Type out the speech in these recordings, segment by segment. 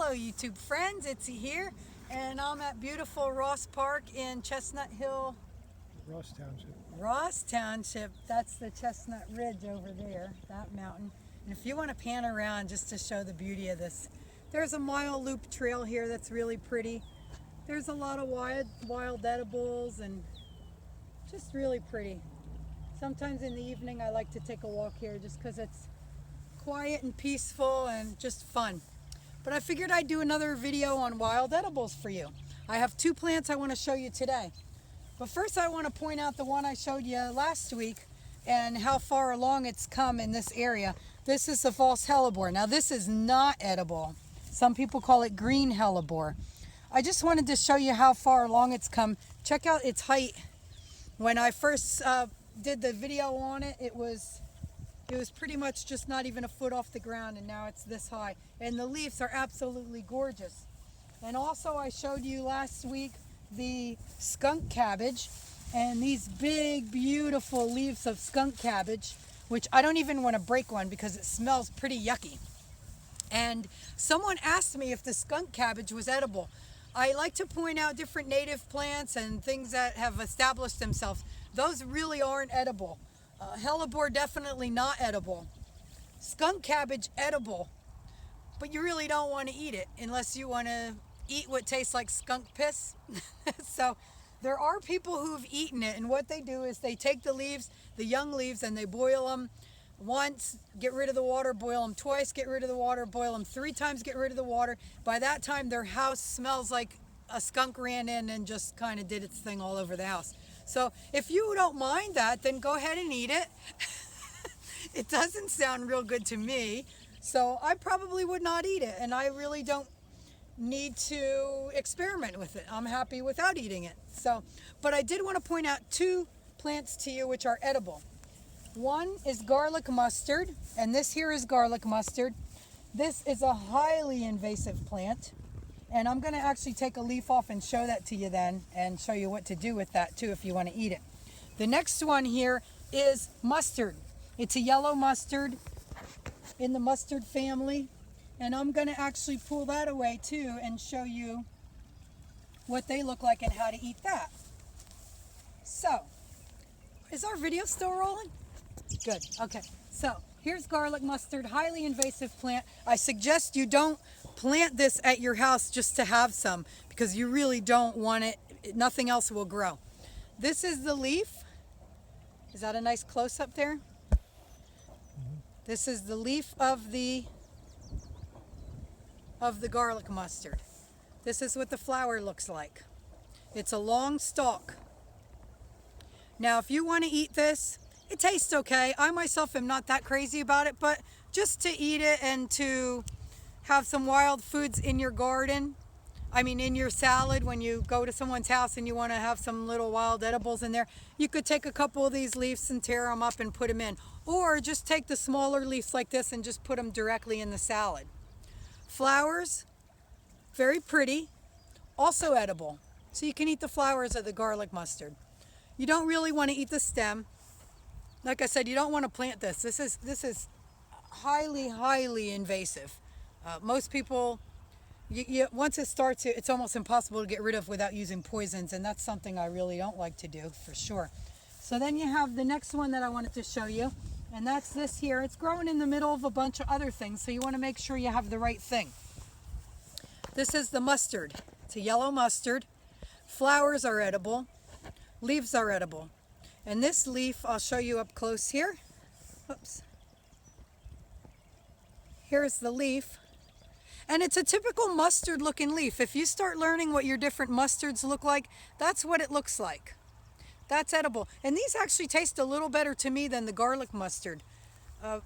Hello YouTube friends, Itsy here, and I'm at beautiful Ross Park in Chestnut Hill, Ross Township. That's the Chestnut Ridge over there, that mountain. And if you want to pan around just to show the beauty of this, there's a mile loop trail here that's really pretty. There's a lot of wild edibles and just really pretty. Sometimes in the evening I like to take a walk here just because it's quiet and peaceful and just fun. But I figured I'd do another video on wild edibles for you. I have two plants I want to show you today. But first I want to point out the one I showed you last week and how far along it's come in this area. This is the false hellebore. Now this is not edible. Some people call it green hellebore. I just wanted to show you how far along it's come. Check out its height. When I first did the video on it, it was pretty much just not even a foot off the ground, and now it's this high. And the leaves are absolutely gorgeous. And also I showed you last week the skunk cabbage, and these big beautiful leaves of skunk cabbage, which I don't even want to break one because it smells pretty yucky. And someone asked me if the skunk cabbage was edible. I like to point out different native plants and things that have established themselves. Those really aren't edible. Hellebore definitely not edible. Skunk cabbage edible, but you really don't want to eat it unless you want to eat what tastes like skunk piss. So there are people who've eaten it, and what they do is they take the leaves, the young leaves, and they boil them once, get rid of the water, boil them twice, get rid of the water, boil them 3 times, get rid of the water. By that time their house smells like a skunk ran in and just kind of did its thing all over the house. So if you don't mind that, then go ahead and eat it. It doesn't sound real good to me, so I probably would not eat it, and I really don't need to experiment with it. I'm happy without eating it. So, but I did want to point out 2 plants to you which are edible. One is garlic mustard, and this here is garlic mustard. This is a highly invasive plant. And I'm going to actually take a leaf off and show that to you then, and show you what to do with that too if you want to eat it. The next one here is mustard. It's a yellow mustard in the mustard family, and I'm going to actually pull that away too and show you what they look like and how to eat that. So, is our video still rolling? Good. Okay. So, here's garlic mustard, highly invasive plant. I suggest you don't plant this at your house just to have some, because you really don't want it. Nothing else will grow. This is the leaf. Is that a nice close-up there? This is the leaf of the garlic mustard. This is what the flower looks like. It's a long stalk. Now, if you want to eat this, it tastes okay. I myself am not that crazy about it, but just to eat it and to have some wild foods in your garden, I mean in your salad, when you go to someone's house and you want to have some little wild edibles in there, you could take a couple of these leaves and tear them up and put them in. Or just take the smaller leaves like this and just put them directly in the salad. Flowers, very pretty, also edible. So you can eat the flowers of the garlic mustard. You don't really want to eat the stem. Like I said, you don't want to plant this. This is highly invasive. Most people, once it starts, it's almost impossible to get rid of without using poisons, and that's something I really don't like to do, for sure. So then you have the next one that I wanted to show you, and that's this here. It's growing in the middle of a bunch of other things, so you want to make sure you have the right thing. This is the mustard. It's a yellow mustard. Flowers are edible. Leaves are edible. And this leaf, I'll show you up close here. Oops. Here's the leaf. And it's a typical mustard looking leaf. If you start learning what your different mustards look like, that's what it looks like. That's edible. And these actually taste a little better to me than the garlic mustard. The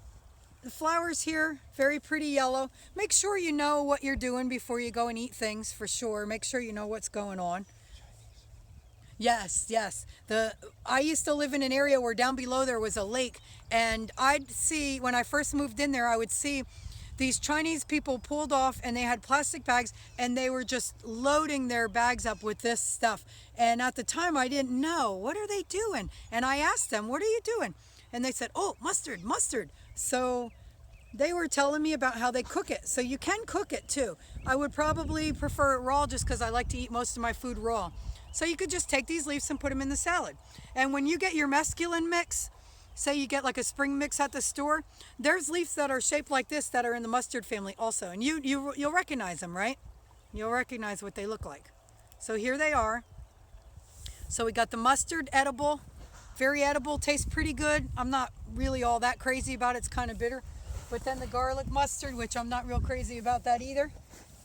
flowers here, very pretty yellow. Make sure you know what you're doing before you go and eat things, for sure. Make sure you know what's going on. Yes. I used to live in an area where down below there was a lake, and I'd see, when I first moved in there, I would see these Chinese people pulled off, and they had plastic bags, and they were just loading their bags up with this stuff. And at the time I didn't know, what are they doing? And I asked them, what are you doing? And they said, oh, mustard. So they were telling me about how they cook it. So you can cook it too. I would probably prefer it raw just because I like to eat most of my food raw. So you could just take these leaves and put them in the salad. And when you get your mesclun mix, say you get like a spring mix at the store, there's leaves that are shaped like this that are in the mustard family also. And you'll recognize them, right? You'll recognize what they look like. So here they are. So we got the mustard, edible, very edible, tastes pretty good. I'm not really all that crazy about it. It's kind of bitter. But then the garlic mustard, which I'm not real crazy about that either.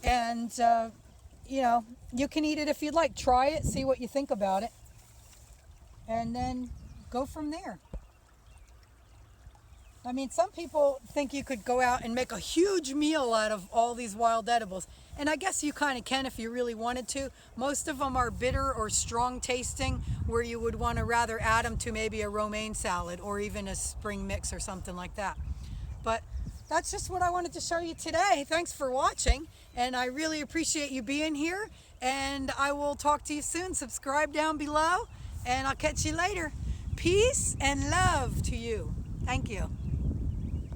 And, you know, you can eat it if you'd like. Try it, see what you think about it. And then go from there. I mean, some people think you could go out and make a huge meal out of all these wild edibles. And I guess you kind of can if you really wanted to. Most of them are bitter or strong tasting, where you would want to rather add them to maybe a romaine salad or even a spring mix or something like that. But that's just what I wanted to show you today. Thanks for watching, and I really appreciate you being here. And I will talk to you soon. Subscribe down below, and I'll catch you later. Peace and love to you. Thank you.